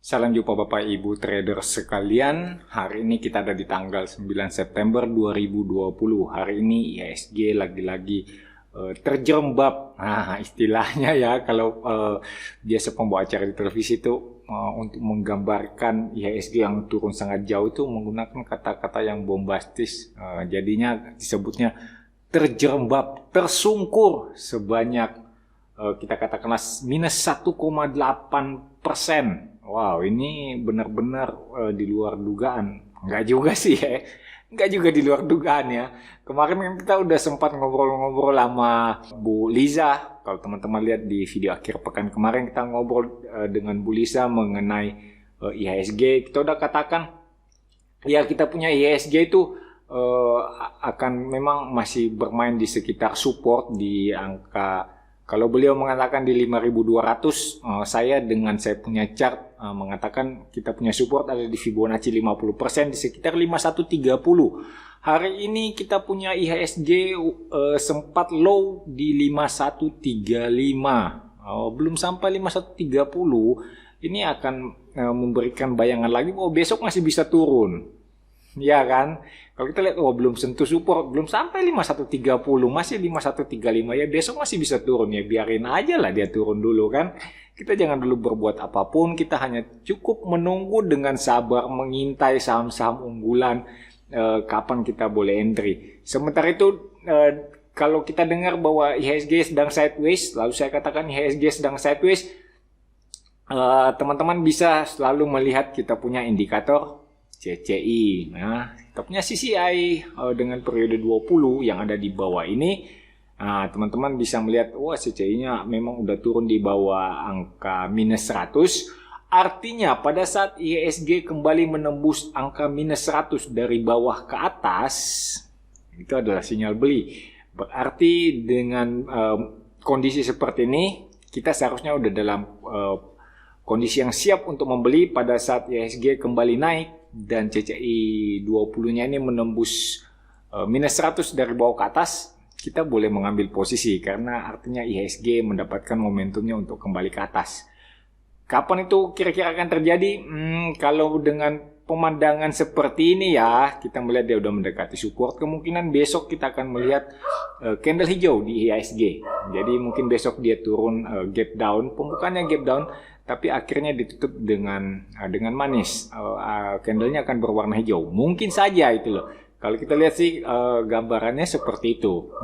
Salam jumpa Bapak Ibu trader sekalian. Hari ini kita ada di tanggal 9 September 2020. Hari ini IHSG lagi-lagi terjerembab. Nah, istilahnya ya kalau biasa pembawa acara di televisi itu untuk menggambarkan IHSG yang turun sangat jauh itu menggunakan kata-kata yang bombastis. Jadinya disebutnya terjerembab, tersungkur sebanyak kita katakanlah minus 1,8%. Wow, ini benar-benar di luar dugaan. Enggak juga sih ya. Enggak juga di luar dugaan ya. Kemarin kita udah sempat ngobrol-ngobrol sama Bu Liza. Kalau teman-teman lihat di video akhir pekan kemarin kita ngobrol dengan Bu Liza mengenai IHSG. Kita udah katakan ya kita punya IHSG itu akan memang masih bermain di sekitar support di angka. Kalau beliau mengatakan di 5.200, saya dengan saya punya chart mengatakan kita punya support ada di Fibonacci 50% di sekitar 5130. Hari ini kita punya IHSG sempat low di 5135. Belum sampai 5130. Ini akan memberikan bayangan lagi bahwa besok masih bisa turun. Ya kan? Kalau kita lihat belum sentuh support, belum sampai 5130, masih 5135 ya besok masih bisa turun ya, biarin aja lah dia turun dulu kan. Kita jangan dulu berbuat apapun, kita hanya cukup menunggu dengan sabar mengintai saham-saham unggulan kapan kita boleh entry. Sementara itu kalau kita dengar bahwa IHSG sedang sideways, lalu saya katakan IHSG sedang sideways, teman-teman bisa selalu melihat kita punya indikator CCI. Nah, kita punya CCI dengan periode 20 yang ada di bawah ini. Nah, teman-teman bisa melihat, wah CCI-nya memang udah turun di bawah angka minus 100. Artinya pada saat IHSG kembali menembus angka minus 100 dari bawah ke atas, itu adalah sinyal beli. Berarti dengan kondisi seperti ini, kita seharusnya udah dalam kondisi yang siap untuk membeli pada saat IHSG kembali naik dan CCI 20-nya ini menembus minus 100 dari bawah ke atas, kita boleh mengambil posisi karena artinya IHSG mendapatkan momentumnya untuk kembali ke atas. Kapan itu kira-kira akan terjadi? Kalau dengan pemandangan seperti ini ya, kita melihat dia udah mendekati support, kemungkinan besok kita akan melihat candle hijau di IHSG. Jadi mungkin besok dia turun gap down, pembukaannya gap down, tapi akhirnya ditutup dengan manis. Candlenya akan berwarna hijau. Mungkin saja itu loh. Kalau kita lihat sih gambarannya seperti itu.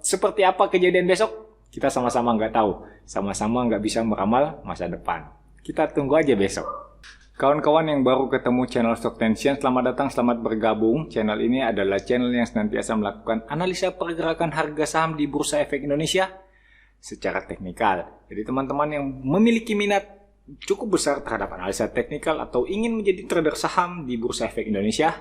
Seperti apa kejadian besok? Kita sama-sama nggak tahu. Sama-sama nggak bisa meramal masa depan. Kita tunggu aja besok. Kawan-kawan yang baru ketemu channel Stock Tension, selamat datang, selamat bergabung. Channel ini adalah channel yang senantiasa melakukan analisa pergerakan harga saham di Bursa Efek Indonesia secara teknikal. Jadi teman-teman yang memiliki minat cukup besar terhadap analisa teknikal atau ingin menjadi trader saham di Bursa Efek Indonesia,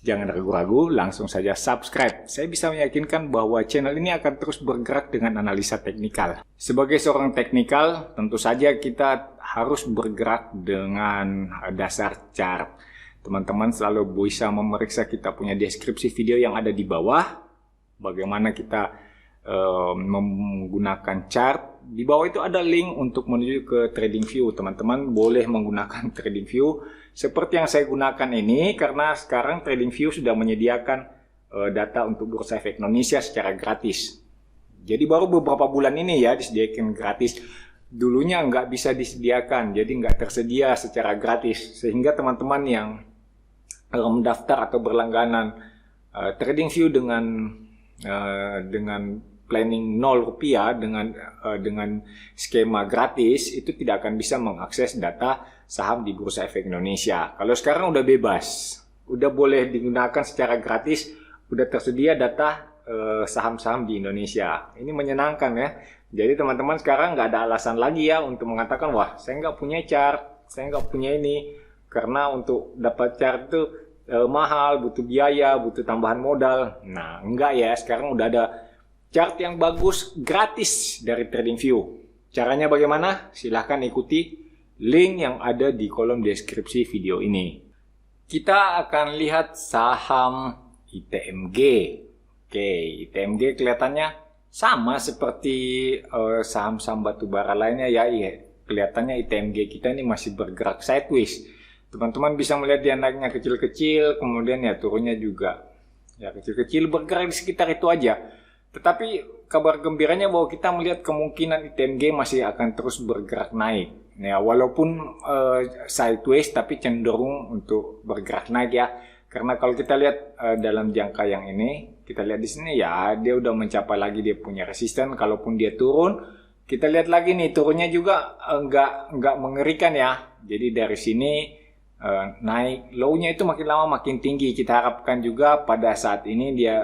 jangan ragu-ragu, langsung saja subscribe. Saya bisa meyakinkan bahwa channel ini akan terus bergerak dengan analisa teknikal. Sebagai seorang teknikal, tentu saja kita harus bergerak dengan dasar chart. Teman-teman selalu bisa memeriksa kita punya deskripsi video yang ada di bawah. Bagaimana kita menggunakan chart. Di bawah itu ada link untuk menuju ke TradingView. Teman-teman boleh menggunakan TradingView seperti yang saya gunakan ini, karena sekarang TradingView sudah menyediakan data untuk Bursa Efek Indonesia secara gratis. Jadi baru beberapa bulan ini ya disediakan gratis. Dulunya nggak bisa disediakan, jadi nggak tersedia secara gratis. Sehingga teman-teman yang mendaftar atau berlangganan TradingView dengan planning 0 rupiah dengan skema gratis itu tidak akan bisa mengakses data saham di Bursa Efek Indonesia. Kalau sekarang udah bebas, udah boleh digunakan secara gratis, udah tersedia data saham-saham di Indonesia. Ini menyenangkan ya. Jadi teman-teman sekarang nggak ada alasan lagi ya untuk mengatakan wah saya nggak punya chart, saya nggak punya ini, karena untuk dapat chart itu mahal, butuh biaya, butuh tambahan modal. Nah enggak ya, sekarang udah ada chart yang bagus gratis dari TradingView. Caranya bagaimana? Silahkan ikuti link yang ada di kolom deskripsi video ini. Kita akan lihat saham ITMG. Oke, ITMG kelihatannya sama seperti saham-saham batubara lainnya ya. kelihatannya ITMG kita ini masih bergerak sideways. Teman-teman bisa melihat dia naiknya kecil-kecil, kemudian ya turunnya juga ya kecil-kecil, bergerak di sekitar itu aja. Tetapi kabar gembiranya bahwa kita melihat kemungkinan ITMG masih akan terus bergerak naik. Ya, walaupun sideways tapi cenderung untuk bergerak naik ya. Karena kalau kita lihat dalam jangka yang ini, kita lihat di sini ya dia udah mencapai lagi dia punya resisten. Kalaupun dia turun, kita lihat lagi nih turunnya juga nggak mengerikan ya. Jadi dari sini naik, low-nya itu makin lama makin tinggi. Kita harapkan juga pada saat ini dia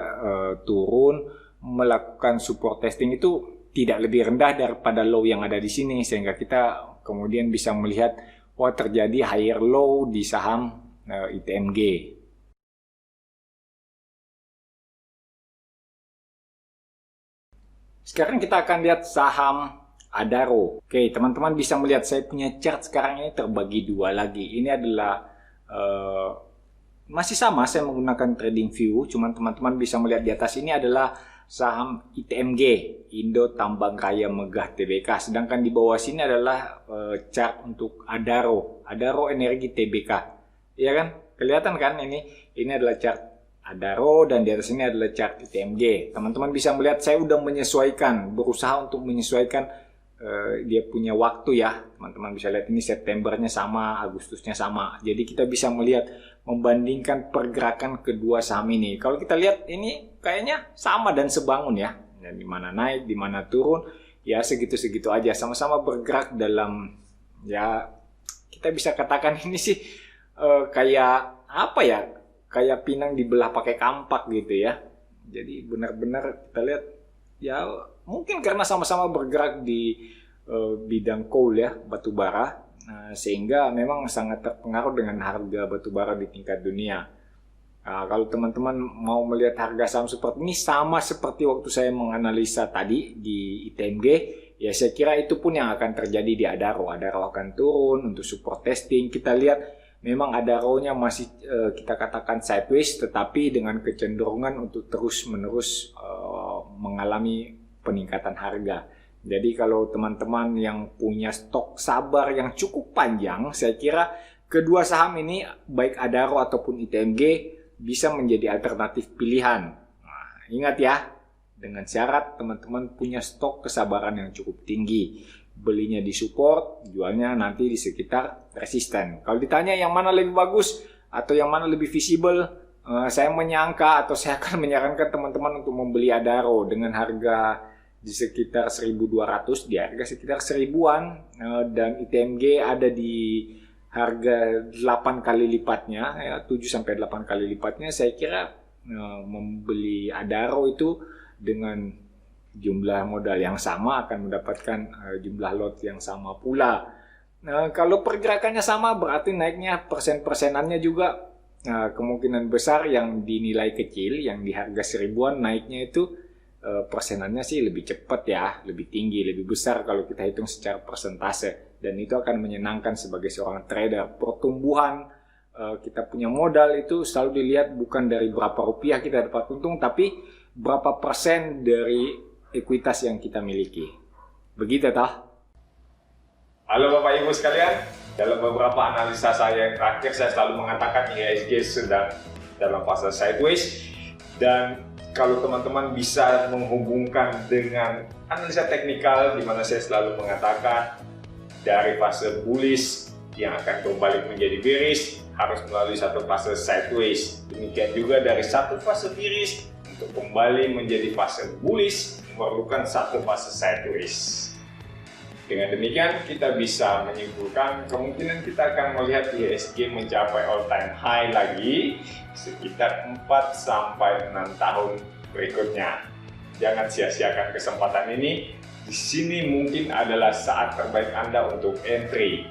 turun, melakukan support testing itu tidak lebih rendah daripada low yang ada di sini, sehingga kita kemudian bisa melihat wah terjadi higher low di saham ITMG. Sekarang kita akan lihat saham Adaro. Oke, teman-teman bisa melihat saya punya chart sekarang ini terbagi dua lagi. Ini adalah masih sama, saya menggunakan trading view, cuman teman-teman bisa melihat di atas ini adalah saham ITMG, Indo Tambang Raya Megah Tbk. Sedangkan di bawah sini adalah chart untuk Adaro, Adaro Energi Tbk. Iya kan? Kelihatan kan ini adalah chart Adaro dan di atas ini adalah chart ITMG. Teman-teman bisa melihat saya udah menyesuaikan, berusaha untuk menyesuaikan dia punya waktu ya. Teman-teman bisa lihat ini Septembernya sama, Agustusnya sama. Jadi kita bisa melihat, membandingkan pergerakan kedua saham ini. Kalau kita lihat ini kayaknya sama dan sebangun ya. Di mana naik, di mana turun, ya segitu-segitu aja. Sama-sama bergerak dalam, ya kita bisa katakan ini sih kayak apa ya? Kayak pinang dibelah pakai kampak gitu ya. Jadi benar-benar kita lihat ya mungkin karena sama-sama bergerak di bidang coal ya, batu bara. Sehingga memang sangat terpengaruh dengan harga batubara di tingkat dunia. Kalau teman-teman mau melihat harga saham seperti ini sama seperti waktu saya menganalisa tadi di ITMG, ya saya kira itu pun yang akan terjadi di Adaro. Adaro akan turun untuk support testing. Kita lihat memang Adaro-nya masih kita katakan sideways, tetapi dengan kecenderungan untuk terus-menerus mengalami peningkatan harga. Jadi kalau teman-teman yang punya stok sabar yang cukup panjang, saya kira kedua saham ini baik Adaro ataupun ITMG bisa menjadi alternatif pilihan. Nah, ingat ya, dengan syarat teman-teman punya stok kesabaran yang cukup tinggi. Belinya di support, jualnya nanti di sekitar resisten. Kalau ditanya yang mana lebih bagus atau yang mana lebih visible, saya menyangka atau saya akan menyarankan teman-teman untuk membeli Adaro dengan harga di sekitar 1.200, di harga sekitar 1.000-an, dan ITMG ada di harga 8 kali lipatnya, ya, 7-8 kali lipatnya. Saya kira membeli Adaro itu dengan jumlah modal yang sama akan mendapatkan jumlah lot yang sama pula. Kalau pergerakannya sama berarti naiknya persen-persenannya juga kemungkinan besar yang dinilai kecil, yang di harga 1.000-an naiknya itu persenannya sih lebih cepat ya, lebih tinggi, lebih besar kalau kita hitung secara persentase, dan itu akan menyenangkan sebagai seorang trader. Pertumbuhan kita punya modal itu selalu dilihat bukan dari berapa rupiah kita dapat untung, tapi berapa persen dari ekuitas yang kita miliki. Begitu toh? Halo Bapak Ibu sekalian, dalam beberapa analisa saya yang terakhir saya selalu mengatakan IHSG sedang dalam fase sideways, dan kalau teman-teman bisa menghubungkan dengan analisa teknikal di mana saya selalu mengatakan dari fase bullish yang akan kembali menjadi bearish harus melalui satu fase sideways. Demikian juga dari satu fase bearish untuk kembali menjadi fase bullish memerlukan satu fase sideways. Dengan demikian kita bisa menyimpulkan kemungkinan kita akan melihat IHSG mencapai all time high lagi sekitar 4-6 tahun berikutnya. Jangan sia-siakan kesempatan ini. Di sini mungkin adalah saat terbaik Anda untuk entry.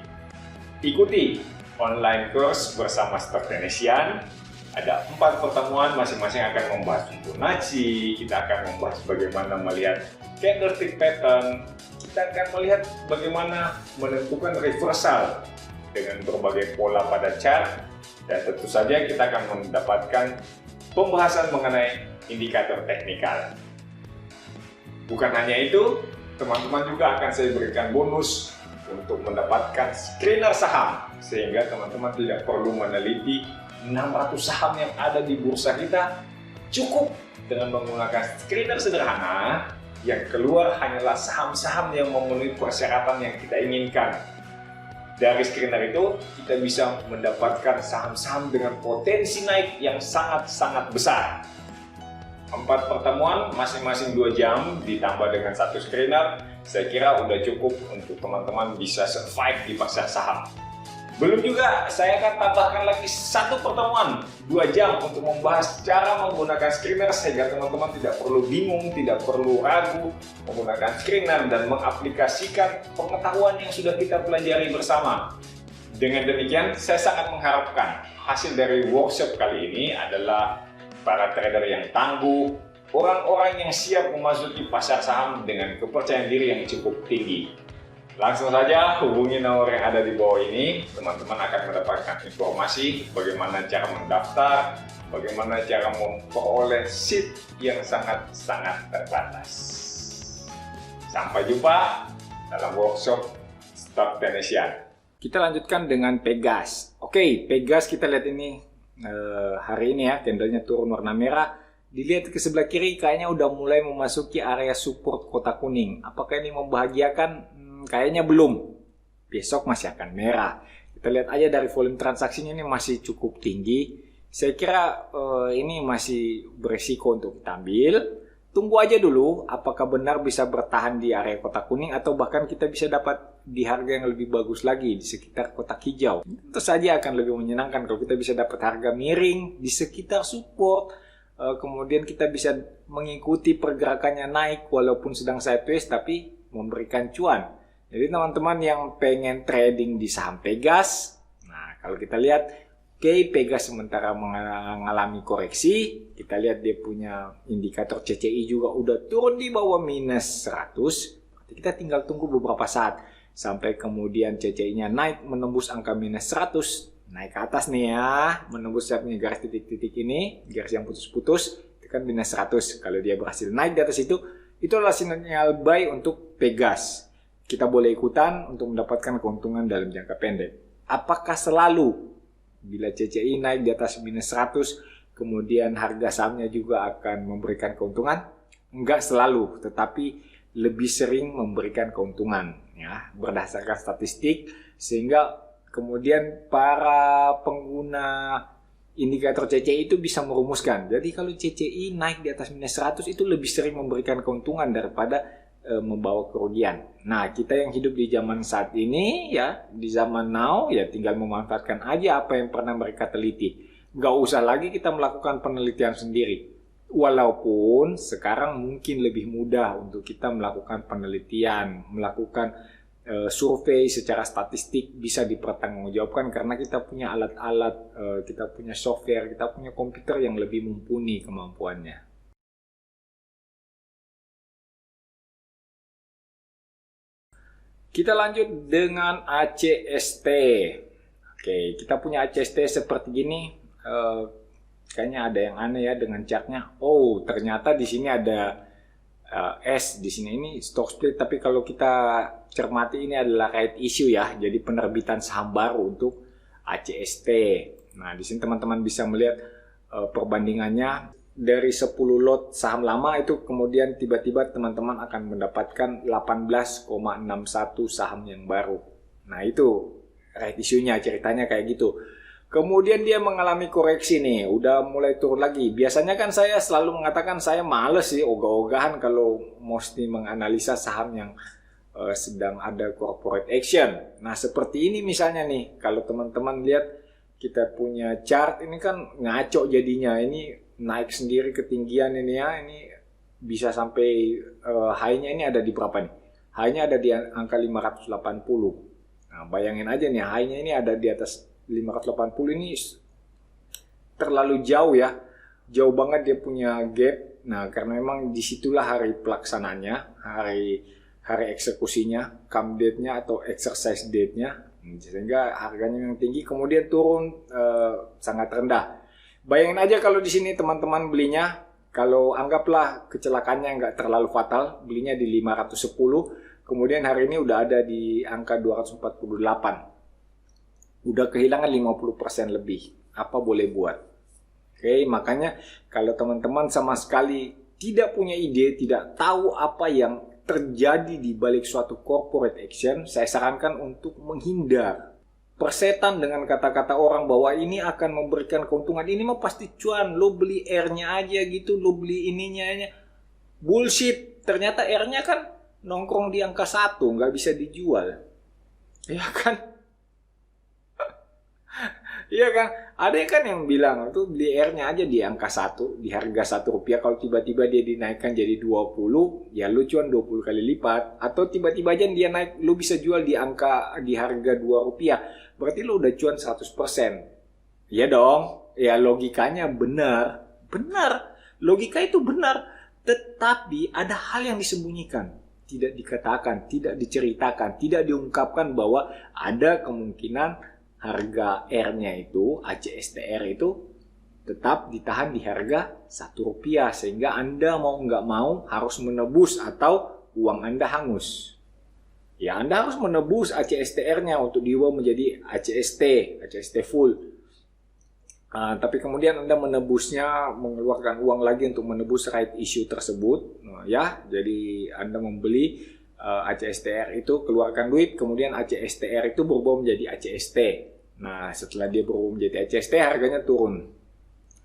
Ikuti online course bersama Stock Tenesian. Ada 4 pertemuan, masing-masing akan membahas Fibonacci, kita akan membahas bagaimana melihat candlestick pattern, kita akan melihat bagaimana menentukan reversal dengan berbagai pola pada chart, dan tentu saja kita akan mendapatkan pembahasan mengenai indikator teknikal. Bukan hanya itu, teman-teman juga akan saya berikan bonus untuk mendapatkan screener saham, sehingga teman-teman tidak perlu meneliti 600 saham yang ada di bursa kita. Cukup dengan menggunakan screener sederhana yang keluar hanyalah saham-saham yang memenuhi persyaratan yang kita inginkan. Dari screener itu kita bisa mendapatkan saham-saham dengan potensi naik yang sangat-sangat besar. 4 pertemuan masing-masing 2 jam ditambah dengan 1 screener, saya kira udah cukup untuk teman-teman bisa survive di pasar saham. Belum juga, saya akan tambahkan lagi 1 pertemuan 2 jam untuk membahas cara menggunakan screener sehingga teman-teman tidak perlu bingung, tidak perlu ragu menggunakan screener dan mengaplikasikan pengetahuan yang sudah kita pelajari bersama. Dengan demikian, saya sangat mengharapkan hasil dari workshop kali ini adalah para trader yang tangguh, orang-orang yang siap memasuki pasar saham dengan kepercayaan diri yang cukup tinggi. Langsung saja hubungi nomor yang ada di bawah ini, teman-teman akan mendapatkan informasi bagaimana cara mendaftar, bagaimana cara memperoleh seat yang sangat-sangat terbatas. Sampai jumpa dalam workshop Stock Tenesian. Kita lanjutkan dengan Pegas. Oke, Pegas kita lihat ini hari ini ya, candlenya turun warna merah. Dilihat ke sebelah kiri kayaknya udah mulai memasuki area support kotak kuning. Apakah ini membahagiakan? Kayaknya belum. Besok masih akan merah. Kita lihat aja dari volume transaksinya ini masih cukup tinggi. Saya kira ini masih beresiko untuk kita ambil. Tunggu aja dulu apakah benar bisa bertahan di area kotak kuning atau bahkan kita bisa dapat di harga yang lebih bagus lagi di sekitar kotak hijau. Tentu saja akan lebih menyenangkan kalau kita bisa dapat harga miring di sekitar support. Kemudian kita bisa mengikuti pergerakannya naik walaupun sedang sideways tapi memberikan cuan. Jadi teman-teman yang pengen trading di saham Pegas, nah kalau kita lihat, oke, Pegas sementara mengalami koreksi, kita lihat dia punya indikator CCI juga udah turun di bawah minus 100, kita tinggal tunggu beberapa saat, sampai kemudian CCI-nya naik menembus angka minus 100, naik ke atas nih ya, menembus siapnya garis titik-titik ini, garis yang putus-putus, itu kan minus 100, kalau dia berhasil naik di atas itu adalah sinyal buy untuk Pegas. Kita boleh ikutan untuk mendapatkan keuntungan dalam jangka pendek. Apakah selalu bila CCI naik di atas minus 100, kemudian harga sahamnya juga akan memberikan keuntungan? Enggak selalu, tetapi lebih sering memberikan keuntungan ya, berdasarkan statistik, sehingga kemudian para pengguna indikator CCI itu bisa merumuskan. Jadi kalau CCI naik di atas minus 100 itu lebih sering memberikan keuntungan daripada membawa kerugian. Nah, kita yang hidup di zaman saat ini ya, di zaman now ya tinggal memanfaatkan aja apa yang pernah mereka teliti. Nggak usah lagi kita melakukan penelitian sendiri. Walaupun sekarang mungkin lebih mudah untuk kita melakukan penelitian, melakukan survei secara statistik bisa dipertanggungjawabkan karena kita punya alat-alat, kita punya software, kita punya komputer yang lebih mumpuni kemampuannya. Kita lanjut dengan ACST. Oke, kita punya ACST seperti gini. Kayaknya ada yang aneh ya dengan chartnya. Oh, ternyata di sini ada S di sini, ini stock split. Tapi kalau kita cermati ini adalah right issue ya. Jadi penerbitan saham baru untuk ACST. Nah, di sini teman-teman bisa melihat perbandingannya. Dari 10 lot saham lama itu kemudian tiba-tiba teman-teman akan mendapatkan 18,61 saham yang baru. Nah itu right issue-nya, ceritanya kayak gitu. Kemudian dia mengalami koreksi nih, udah mulai turun lagi. Biasanya kan saya selalu mengatakan saya males sih ogah-ogahan kalau mesti menganalisa saham yang sedang ada corporate action. Nah seperti ini misalnya nih, kalau teman-teman lihat kita punya chart ini kan ngaco jadinya, ini naik sendiri ketinggian ini ya, ini bisa sampai high-nya ini ada di berapa nih? High-nya ada di angka 580. Nah, bayangin aja nih, high-nya ini ada di atas 580, ini terlalu jauh ya. Jauh banget dia punya gap. Nah, karena memang disitulah hari pelaksananya, hari eksekusinya, come date-nya atau exercise date-nya. Sehingga harganya yang tinggi kemudian turun sangat rendah. Bayangin aja kalau di sini teman-teman belinya, kalau anggaplah kecelakaannya nggak terlalu fatal, belinya di 510, Kemudian hari ini udah ada di angka 248. Udah kehilangan 50% lebih. Apa boleh buat? Oke, makanya kalau teman-teman sama sekali tidak punya ide, tidak tahu apa yang terjadi di balik suatu corporate action, saya sarankan untuk menghindar. Persetan dengan kata-kata orang bahwa ini akan memberikan keuntungan, ini mah pasti cuan, lo beli R-nya aja gitu, lo beli ininya aja. Bullshit, ternyata R-nya kan nongkrong di angka 1, nggak bisa dijual. Ya kan? Iya kan? Ada kan yang bilang tuh beli R-nya aja di angka 1, di harga Rp1. Kalau tiba-tiba dia dinaikkan jadi 20, ya lu cuan 20 kali lipat. Atau tiba-tiba aja dia naik, lu bisa jual di harga Rp2. Berarti lu udah cuan 100%. Iya dong. Ya logikanya benar. Benar. Logika itu benar. Tetapi ada hal yang disembunyikan. Tidak dikatakan, tidak diceritakan, tidak diungkapkan bahwa ada kemungkinan harga R-nya itu, ACSTR itu tetap ditahan di harga Rp1. Sehingga Anda mau nggak mau harus menebus atau uang Anda hangus. Ya, Anda harus menebus ACSTR-nya untuk diubah menjadi ACST full. Tapi kemudian Anda menebusnya, mengeluarkan uang lagi untuk menebus right issue tersebut. Ya, jadi Anda membeli ACSTR itu, keluarkan duit, kemudian ACSTR itu berubah menjadi ACST. Nah, setelah dia berubah menjadi ACST, harganya turun.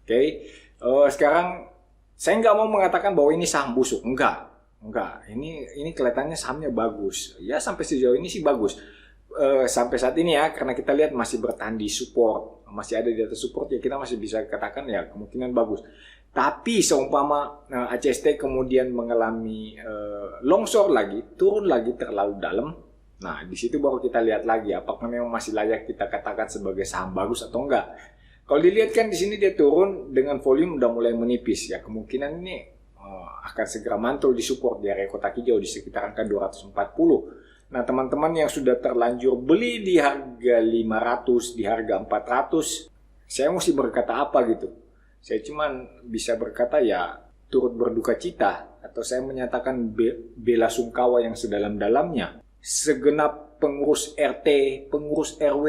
Oke. Sekarang saya nggak mau mengatakan bahwa ini saham busuk, enggak. Ini kelihatannya sahamnya bagus. Ya, sampai sejauh ini sih bagus. Sampai saat ini ya, karena kita lihat masih bertahan di support, masih ada di atas support, ya kita masih bisa katakan ya kemungkinan bagus. Tapi seumpama ACST kemudian mengalami longsor lagi, turun lagi terlalu dalam, nah di situ baru kita lihat lagi apakah memang masih layak kita katakan sebagai saham bagus atau enggak. Kalau dilihat kan di sini dia turun dengan volume udah mulai menipis, ya kemungkinan ini akan segera mantul di support di area kotak hijau di sekitar angka 240. Nah, teman-teman yang sudah terlanjur beli di harga 500, di harga 400, saya mesti berkata apa gitu? Saya cuma bisa berkata ya turut berduka cita, atau saya menyatakan bela sungkawa yang sedalam-dalamnya. Segenap pengurus RT, pengurus RW,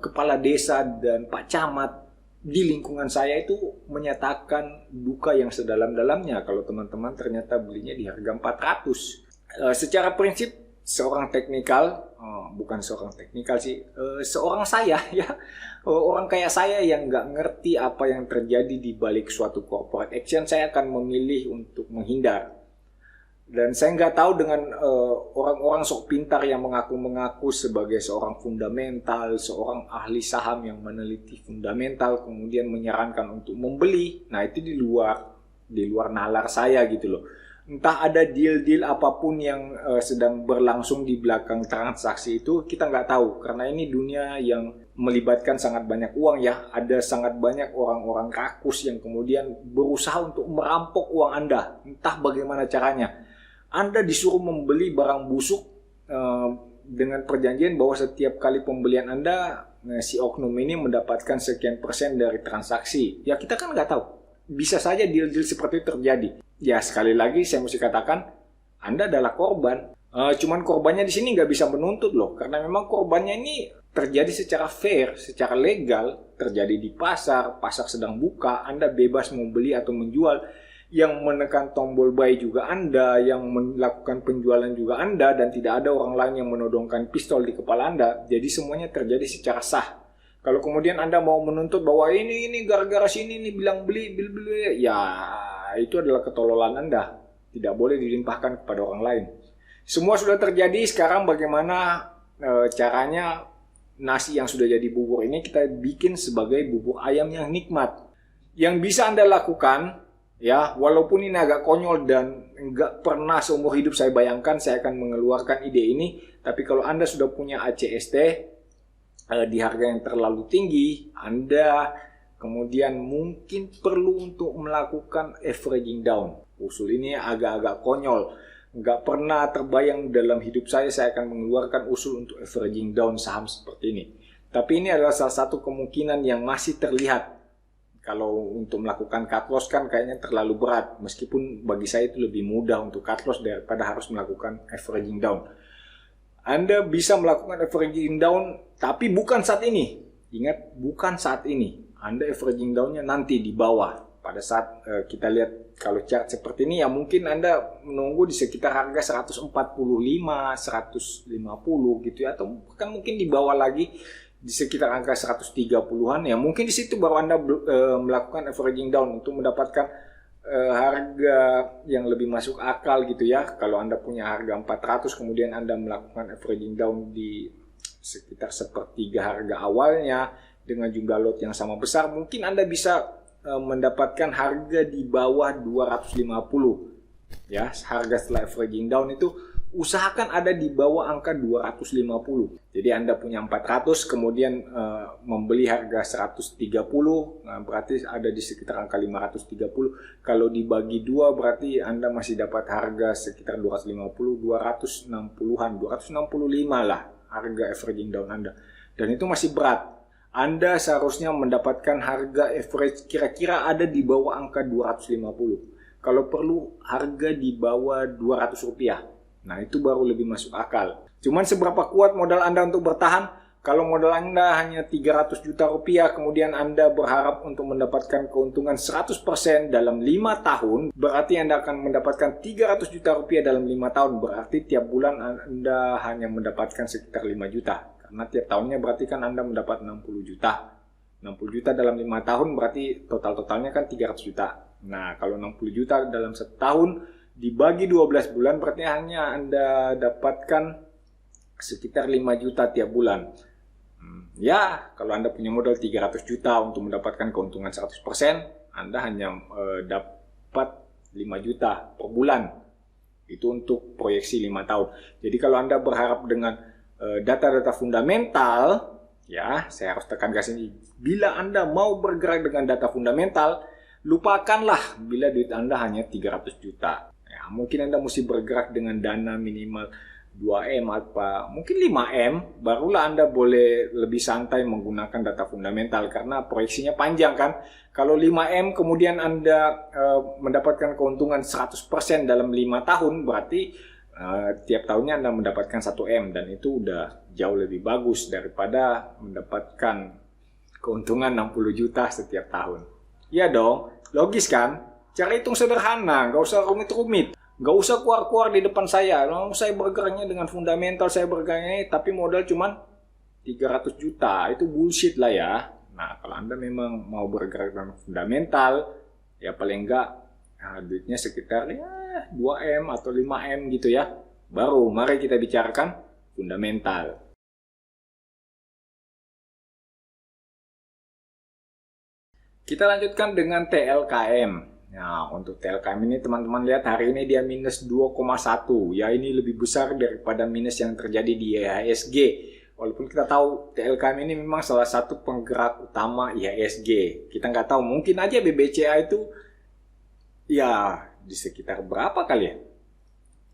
kepala desa, dan Pak Camat di lingkungan saya itu menyatakan duka yang sedalam-dalamnya kalau teman-teman ternyata belinya di harga 400. Secara prinsip seorang teknikal, bukan seorang teknikal sih, seorang saya ya, orang kayak saya yang nggak ngerti apa yang terjadi di balik suatu corporate action, saya akan memilih untuk menghindar. Dan saya nggak tahu dengan orang-orang sok pintar yang mengaku-mengaku sebagai seorang fundamental, seorang ahli saham yang meneliti fundamental, kemudian menyarankan untuk membeli. Nah itu di luar nalar saya gitu loh. Entah ada deal-deal apapun yang sedang berlangsung di belakang transaksi itu, kita nggak tahu. Karena ini dunia yang melibatkan sangat banyak uang ya. Ada sangat banyak orang-orang rakus yang kemudian berusaha untuk merampok uang Anda. Entah bagaimana caranya. Anda disuruh membeli barang busuk dengan perjanjian bahwa setiap kali pembelian Anda, si oknum ini mendapatkan sekian persen dari transaksi. Ya kita kan nggak tahu. Bisa saja deal-deal seperti itu terjadi. Ya sekali lagi saya mesti katakan, Anda adalah korban. Cuman korbannya di sini nggak bisa menuntut loh. Karena memang korbannya ini terjadi secara fair, secara legal. Terjadi di pasar sedang buka, Anda bebas membeli atau menjual. Yang menekan tombol buy juga Anda, yang melakukan penjualan juga Anda, dan tidak ada orang lain yang menodongkan pistol di kepala Anda. Jadi semuanya terjadi secara sah. Kalau kemudian Anda mau menuntut bahwa ini gara-gara sini nih bilang beli, ya itu adalah ketololan Anda. Tidak boleh dilimpahkan kepada orang lain. Semua sudah terjadi, sekarang bagaimana caranya nasi yang sudah jadi bubur ini kita bikin sebagai bubur ayam yang nikmat. Yang bisa Anda lakukan, ya, walaupun ini agak konyol dan nggak pernah seumur hidup saya bayangkan saya akan mengeluarkan ide ini, tapi kalau Anda sudah punya ACST di harga yang terlalu tinggi, Anda kemudian mungkin perlu untuk melakukan averaging down. Usul ini agak-agak konyol, nggak pernah terbayang dalam hidup saya akan mengeluarkan usul untuk averaging down saham seperti ini. Tapi ini adalah salah satu kemungkinan yang masih terlihat. Kalau untuk melakukan cut loss kan kayaknya terlalu berat. Meskipun bagi saya itu lebih mudah untuk cut loss daripada harus melakukan averaging down. Anda bisa melakukan averaging down, tapi bukan saat ini. Ingat, bukan saat ini. Anda averaging down-nya nanti di bawah. Pada saat kita lihat kalau chart seperti ini, ya mungkin Anda menunggu di sekitar harga 145, 150 gitu ya. Atau bahkan mungkin di bawah lagi di sekitar angka 130-an. Ya mungkin di situ baru Anda melakukan averaging down untuk mendapatkan harga yang lebih masuk akal gitu ya. Kalau Anda punya harga 400 kemudian Anda melakukan averaging down di sekitar sepertiga harga awalnya dengan jumlah lot yang sama besar, mungkin Anda bisa mendapatkan harga di bawah 250 ya. Harga setelah averaging down itu usahakan ada di bawah angka 250. Jadi Anda punya 400 kemudian membeli harga 130, nah berarti ada di sekitar angka 530. Kalau dibagi 2 berarti Anda masih dapat harga sekitar 250, 260-an, 265 lah harga averaging down Anda. Dan itu masih berat. Anda seharusnya mendapatkan harga average kira-kira ada di bawah angka 250. Kalau perlu harga di bawah 200 rupiah. Nah itu baru lebih masuk akal. Cuman seberapa kuat modal Anda untuk bertahan? Kalau modal Anda hanya 300 juta rupiah, kemudian Anda berharap untuk mendapatkan keuntungan 100% dalam 5 tahun, berarti Anda akan mendapatkan 300 juta rupiah dalam 5 tahun. Berarti tiap bulan Anda hanya mendapatkan sekitar 5 juta. Karena tiap tahunnya berarti kan Anda mendapat 60 juta. 60 juta dalam 5 tahun berarti total-totalnya kan 300 juta. Nah kalau 60 juta dalam setahun dibagi 12 bulan berarti hanya Anda dapatkan sekitar 5 juta tiap bulan. Ya, kalau Anda punya modal 300 juta untuk mendapatkan keuntungan 100%, Anda hanya dapat 5 juta per bulan. Itu untuk proyeksi 5 tahun. Jadi kalau Anda berharap dengan data-data fundamental, ya, saya harus tekankan sini. Bila Anda mau bergerak dengan data fundamental, lupakanlah bila duit Anda hanya 300 juta. Ya, mungkin Anda mesti bergerak dengan dana minimal 2M atau mungkin 5M, barulah Anda boleh lebih santai menggunakan data fundamental karena proyeksinya panjang kan. Kalau 5M kemudian Anda mendapatkan keuntungan 100% dalam 5 tahun, berarti tiap tahunnya Anda mendapatkan 1M dan itu udah jauh lebih bagus daripada mendapatkan keuntungan 60 juta setiap tahun. Iya dong, logis kan? Cara hitung sederhana, nggak usah rumit-rumit. Nggak usah keluar-keluar di depan saya. Saya bergeraknya dengan fundamental, saya bergeraknya tapi modal cuman 300 juta. Itu bullshit lah ya. Nah, kalau Anda memang mau bergerak dengan fundamental, ya paling enggak duitnya sekitar 2M atau 5M gitu ya. Baru mari kita bicarakan fundamental. Kita lanjutkan dengan TLKM. Nah, untuk TLKM ini teman-teman lihat hari ini dia minus 2,1. Ya ini lebih besar daripada minus yang terjadi di IHSG. Walaupun kita tahu TLKM ini memang salah satu penggerak utama IHSG. Kita nggak tahu, mungkin aja BBCA itu ya di sekitar berapa kali ya?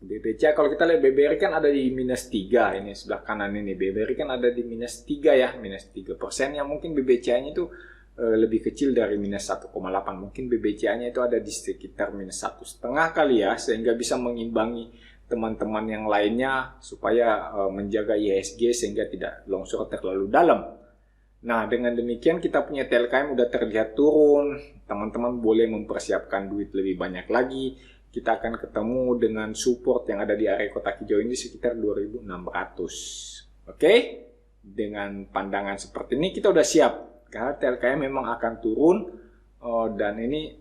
BBCA kalau kita lihat BBRI kan ada di minus 3. Ini sebelah kanan ini BBRI kan ada di minus 3 ya. Minus 3%. Yang mungkin BBCA-nya itu lebih kecil dari minus 1,8. Mungkin BBCA-nya itu ada di sekitar minus 1,5 kali ya. Sehingga bisa mengimbangi teman-teman yang lainnya supaya menjaga IHSG sehingga tidak longsor terlalu dalam. Nah, dengan demikian kita punya TLKM udah terlihat turun. Teman-teman boleh mempersiapkan duit lebih banyak lagi. Kita akan ketemu dengan support yang ada di area kotak hijau ini sekitar 2.600. Oke? Dengan pandangan seperti ini kita udah siap. Karena TLKM memang akan turun. Dan ini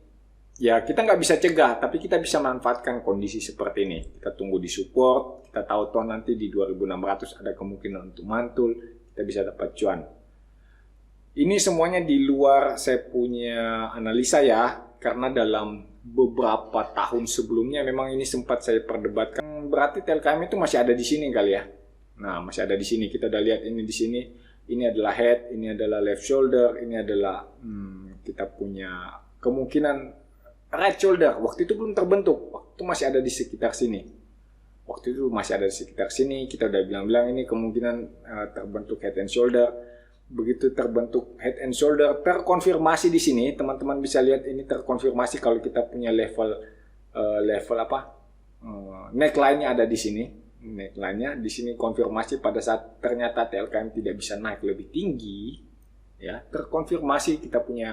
ya kita nggak bisa cegah, tapi kita bisa manfaatkan kondisi seperti ini. Kita tunggu di support. Kita tahu toh nanti di 2.600 ada kemungkinan untuk mantul. Kita bisa dapat cuan. Ini semuanya di luar saya punya analisa ya, karena dalam beberapa tahun sebelumnya memang ini sempat saya perdebatkan. Berarti TLKM itu masih ada di sini kali ya. Nah, masih ada di sini. Kita udah lihat ini di sini. Ini adalah head, ini adalah left shoulder, ini adalah kita punya kemungkinan right shoulder. Waktu itu belum terbentuk. Waktu itu masih ada di sekitar sini. Kita udah bilang-bilang ini kemungkinan terbentuk head and shoulder. begitu terbentuk head and shoulder terkonfirmasi di sini, teman-teman bisa lihat ini terkonfirmasi kalau kita punya level neckline-nya ada di sini. Neckline-nya di sini konfirmasi pada saat ternyata TLKM tidak bisa naik lebih tinggi, ya terkonfirmasi kita punya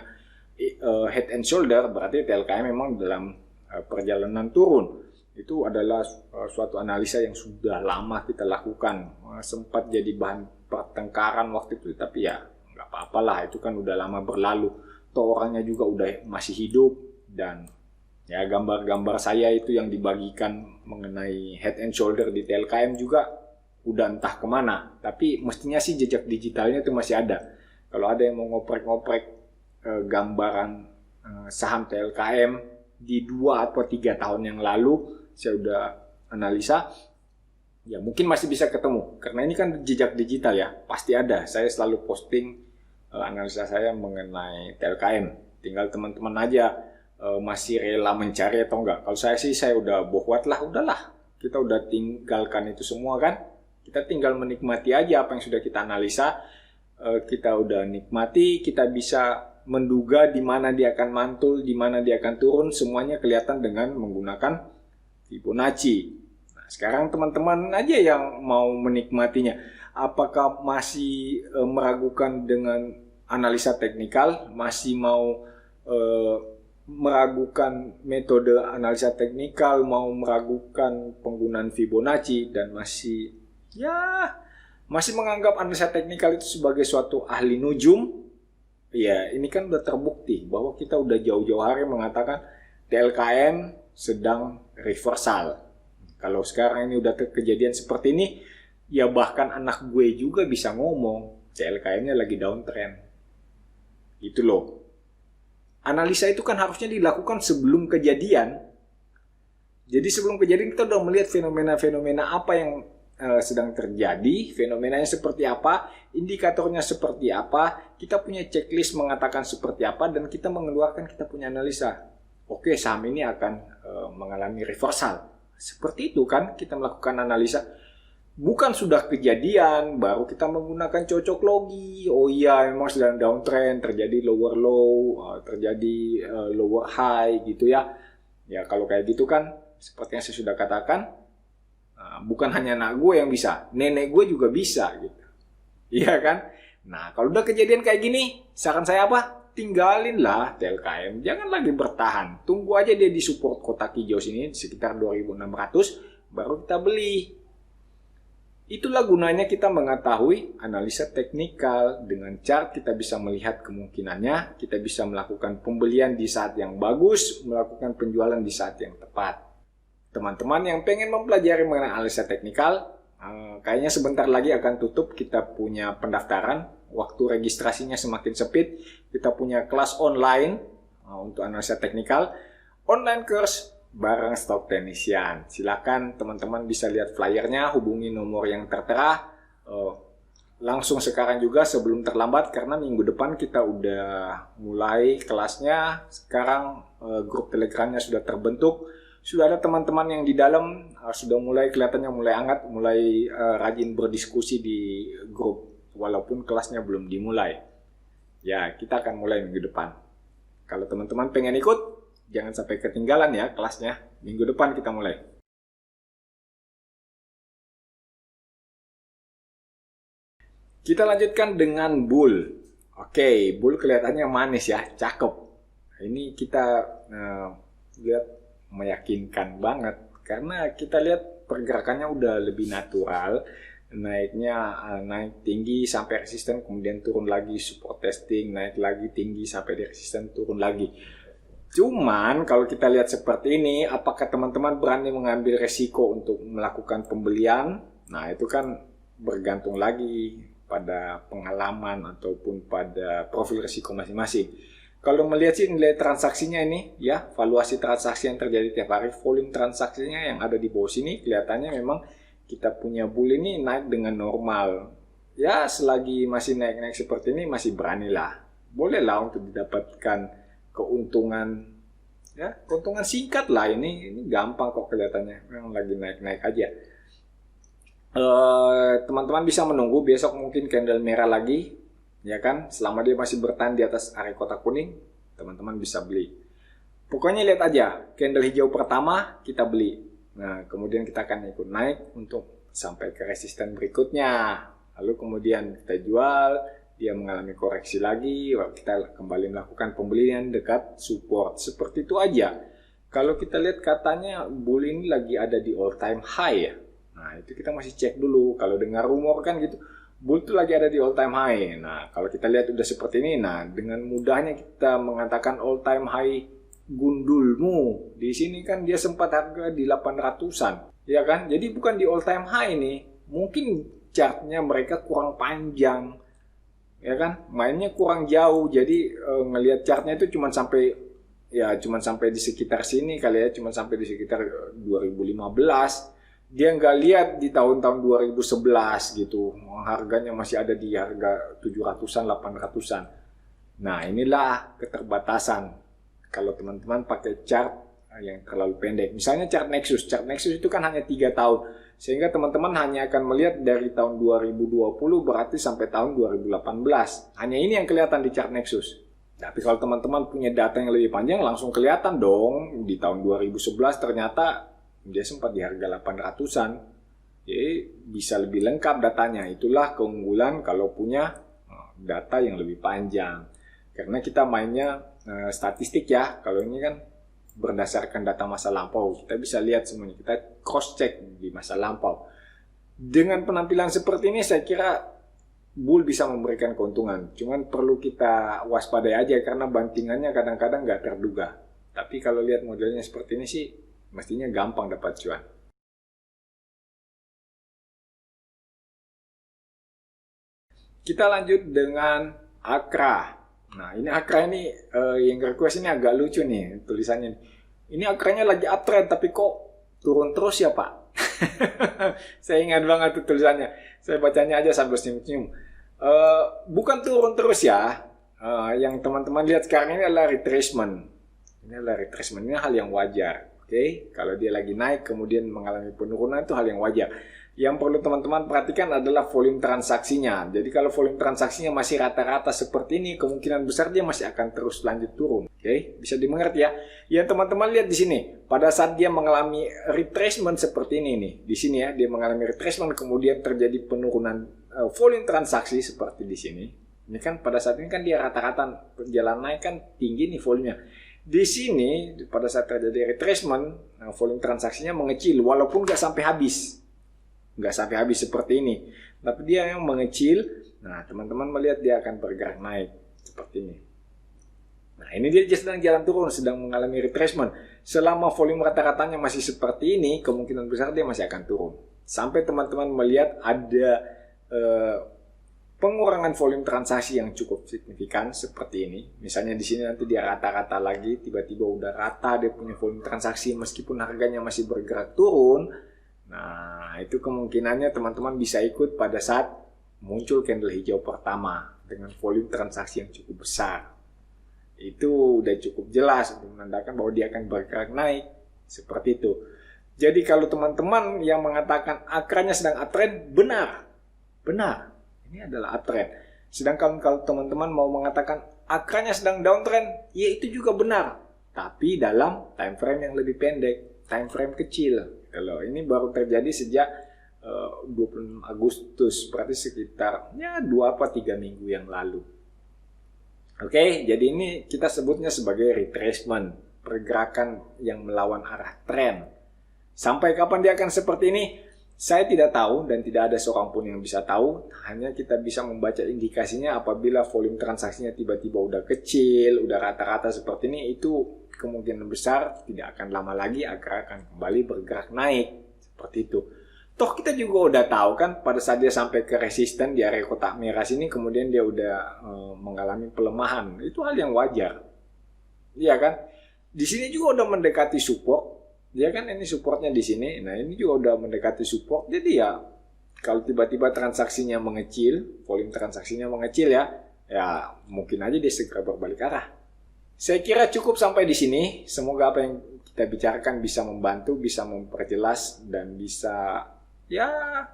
head and shoulder, berarti TLKM memang dalam perjalanan turun. Itu adalah suatu analisa yang sudah lama kita lakukan, sempat jadi bahan pertengkaran waktu itu, tapi ya nggak apa-apalah, itu kan udah lama berlalu. Toh orangnya juga udah masih hidup, dan ya gambar-gambar saya itu yang dibagikan mengenai head and shoulder di TLKM juga udah entah kemana. Tapi mestinya sih jejak digitalnya itu masih ada. Kalau ada yang mau ngoprek-ngoprek gambaran saham TLKM di 2 atau 3 tahun yang lalu, saya udah analisa, ya mungkin masih bisa ketemu. Karena ini kan jejak digital ya, pasti ada. Saya selalu posting analisa saya mengenai TLKM. Tinggal teman-teman aja masih rela mencari atau enggak. Kalau saya sih, saya udah bohwat lah, udahlah. Kita udah tinggalkan itu semua kan. Kita tinggal menikmati aja apa yang sudah kita analisa. Kita udah nikmati, kita bisa menduga di mana dia akan mantul, di mana dia akan turun. Semuanya kelihatan dengan menggunakan Fibonacci. Nah, sekarang teman-teman aja yang mau menikmatinya. Apakah masih meragukan dengan analisa teknikal? Masih mau meragukan metode analisa teknikal, mau meragukan penggunaan Fibonacci, dan masih menganggap analisa teknikal itu sebagai suatu ahli nujum? Ya, ini kan udah terbukti bahwa kita udah jauh-jauh hari mengatakan TLKM sedang reversal. Kalau sekarang ini udah kejadian seperti ini, ya bahkan anak gue juga bisa ngomong TLKM-nya lagi downtrend. Gitu loh. Analisa itu kan harusnya dilakukan sebelum kejadian. Jadi sebelum kejadian kita udah melihat fenomena-fenomena apa yang sedang terjadi, fenomenanya seperti apa, indikatornya seperti apa, kita punya checklist mengatakan seperti apa, dan kita mengeluarkan, kita punya analisa. Oke, saham ini akan mengalami reversal. Seperti itu kan kita melakukan analisa. Bukan sudah kejadian, baru kita menggunakan cocok logi. Oh iya, memang sedang downtrend, terjadi lower low, terjadi lower high gitu ya. Ya kalau kayak gitu kan, seperti yang saya sudah katakan, bukan hanya anak gue yang bisa, nenek gue juga bisa gitu. Iya kan? Nah, kalau udah kejadian kayak gini, saran saya apa? Tinggalin lah TLKM, jangan lagi bertahan. Tunggu aja dia di support kotak hijau sini sekitar 2.600, baru kita beli. Itulah gunanya kita mengetahui analisa teknikal. Dengan chart kita bisa melihat kemungkinannya, kita bisa melakukan pembelian di saat yang bagus, melakukan penjualan di saat yang tepat. Teman-teman yang pengen mempelajari mengenai analisa teknikal, kayaknya sebentar lagi akan tutup. Kita punya pendaftaran, waktu registrasinya semakin sempit. Kita punya kelas online untuk analisa teknikal, online course bareng Stock Technician. Silakan teman-teman bisa lihat flyernya, hubungi nomor yang tertera. Langsung sekarang juga sebelum terlambat, karena minggu depan kita udah mulai kelasnya. Sekarang grup Telegramnya sudah terbentuk. Sudah ada teman-teman yang di dalam, sudah mulai kelihatannya mulai hangat, mulai rajin berdiskusi di grup, walaupun kelasnya belum dimulai. Ya, kita akan mulai minggu depan. Kalau teman-teman pengen ikut, jangan sampai ketinggalan ya kelasnya. Minggu depan kita mulai. Kita lanjutkan dengan bull. Oke, bull kelihatannya manis ya, cakep. Ini kita lihat meyakinkan banget, karena kita lihat pergerakannya udah lebih natural, naiknya naik tinggi sampai resisten, kemudian turun lagi, support testing, naik lagi tinggi sampai di resisten, turun lagi. Cuman kalau kita lihat seperti ini, apakah teman-teman berani mengambil resiko untuk melakukan pembelian? Nah, itu kan bergantung lagi pada pengalaman ataupun pada profil resiko masing-masing. Kalau melihat sih nilai transaksinya ini ya, valuasi transaksi yang terjadi tiap hari, volume transaksinya yang ada di bawah sini, kelihatannya memang kita punya bull ini naik dengan normal. Ya, selagi masih naik-naik seperti ini masih beranilah. Bolehlah untuk didapatkan keuntungan, ya, keuntungan singkat lah ini gampang kok kelihatannya, memang lagi naik-naik aja. Teman-teman bisa menunggu, besok mungkin candle merah lagi. Ya kan? Selama dia masih bertahan di atas area kotak kuning, teman-teman bisa beli. Pokoknya lihat aja, candle hijau pertama kita beli. Nah, kemudian kita akan ikut naik untuk sampai ke resisten berikutnya. Lalu kemudian kita jual, dia mengalami koreksi lagi, kita kembali melakukan pembelian dekat support. Seperti itu aja. Kalau kita lihat katanya bull ini lagi ada di all time high ya. Nah, itu kita masih cek dulu. Kalau dengar rumor kan gitu, bull itu lagi ada di all time high. Nah, kalau kita lihat udah seperti ini, nah dengan mudahnya kita mengatakan all time high gundulmu. Di sini kan dia sempat harga di 800-an. Ya kan? Jadi bukan di all time high nih. Mungkin chartnya mereka kurang panjang. Ya kan? Mainnya kurang jauh. Jadi ngelihat chartnya itu cuma sampai di sekitar sini kali ya, cuma sampai di sekitar 2015. Dia nggak lihat di tahun-tahun 2011 gitu, harganya masih ada di harga 700-an, 800-an. Nah, inilah keterbatasan kalau teman-teman pakai chart yang terlalu pendek. Misalnya chart Nexus itu kan hanya 3 tahun. Sehingga teman-teman hanya akan melihat dari tahun 2020 berarti sampai tahun 2018. Hanya ini yang kelihatan di chart Nexus. Tapi kalau teman-teman punya data yang lebih panjang, langsung kelihatan dong di tahun 2011 ternyata dia sempat di harga 800-an. Jadi bisa lebih lengkap datanya. Itulah keunggulan kalau punya data yang lebih panjang. Karena kita mainnya statistik ya. Kalau ini kan berdasarkan data masa lampau. Kita bisa lihat semuanya. Kita cross check di masa lampau. Dengan penampilan seperti ini saya kira bull bisa memberikan keuntungan. Cuman perlu kita waspadai aja karena bantingannya kadang-kadang nggak terduga. Tapi kalau lihat modelnya seperti ini sih mestinya gampang dapat cuan. Kita lanjut dengan Akra. Nah, ini Akra ini yang request ini agak lucu nih tulisannya. Ini Akranya lagi uptrend tapi kok turun terus ya Pak? Saya ingat banget tuh tulisannya. Saya bacanya aja sambil senyum-senyum. Bukan turun terus ya. Yang teman-teman lihat sekarang ini adalah retracement. Ini adalah retracement. Ini hal yang wajar. Oke, kalau dia lagi naik kemudian mengalami penurunan itu hal yang wajar. Yang perlu teman-teman perhatikan adalah volume transaksinya. Jadi kalau volume transaksinya masih rata-rata seperti ini, kemungkinan besar dia masih akan terus lanjut turun. Oke, bisa dimengerti ya. Yang teman-teman lihat di sini, pada saat dia mengalami retracement seperti ini nih, di sini ya, dia mengalami retracement kemudian terjadi penurunan volume transaksi seperti di sini. Ini kan pada saat ini kan dia rata-rata jalan naik kan tinggi nih volumenya. Di sini pada saat terjadi retracement, volume transaksinya mengecil walaupun nggak sampai habis. Nggak sampai habis seperti ini. Tapi dia yang mengecil, nah teman-teman melihat dia akan bergerak naik seperti ini. Nah ini dia sedang jalan turun, sedang mengalami retracement. Selama volume rata-ratanya masih seperti ini, kemungkinan besar dia masih akan turun. Sampai teman-teman melihat ada pengurangan volume transaksi yang cukup signifikan seperti ini. Misalnya di sini nanti dia rata-rata lagi, tiba-tiba udah rata dia punya volume transaksi meskipun harganya masih bergerak turun. Nah, itu kemungkinannya teman-teman bisa ikut pada saat muncul candle hijau pertama dengan volume transaksi yang cukup besar. Itu udah cukup jelas untuk menandakan bahwa dia akan bergerak naik seperti itu. Jadi kalau teman-teman yang mengatakan akranya sedang uptrend, benar. Ini adalah uptrend. Sedangkan kalau teman-teman mau mengatakan akranya sedang downtrend, ya itu juga benar. Tapi dalam time frame yang lebih pendek, time frame kecil. Kalau ini baru terjadi sejak 26 Agustus, berarti sekitar 2-3 minggu yang lalu. Oke, jadi ini kita sebutnya sebagai retracement, pergerakan yang melawan arah tren. Sampai kapan dia akan seperti ini? Saya tidak tahu dan tidak ada seorang pun yang bisa tahu. Hanya kita bisa membaca indikasinya apabila volume transaksinya tiba-tiba udah kecil, udah rata-rata seperti ini, itu kemungkinan besar tidak akan lama lagi akan kembali bergerak naik. Seperti itu. Toh kita juga udah tahu kan pada saat dia sampai ke resisten di area kotak merah sini, kemudian dia udah mengalami pelemahan. Itu hal yang wajar. Iya kan? Di sini juga udah mendekati support. Dia kan ini supportnya di sini. Nah ini juga udah mendekati support. Jadi ya kalau tiba-tiba transaksinya mengecil, volume transaksinya mengecil ya mungkin aja dia segera berbalik arah. Saya kira cukup sampai di sini. Semoga apa yang kita bicarakan bisa membantu, bisa memperjelas dan bisa ya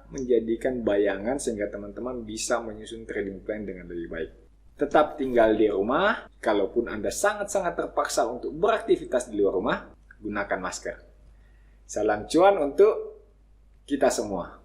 menjadikan bayangan sehingga teman-teman bisa menyusun trading plan dengan lebih baik. Tetap tinggal di rumah, kalaupun Anda sangat-sangat terpaksa untuk beraktivitas di luar rumah, gunakan masker. Salam cuan untuk kita semua.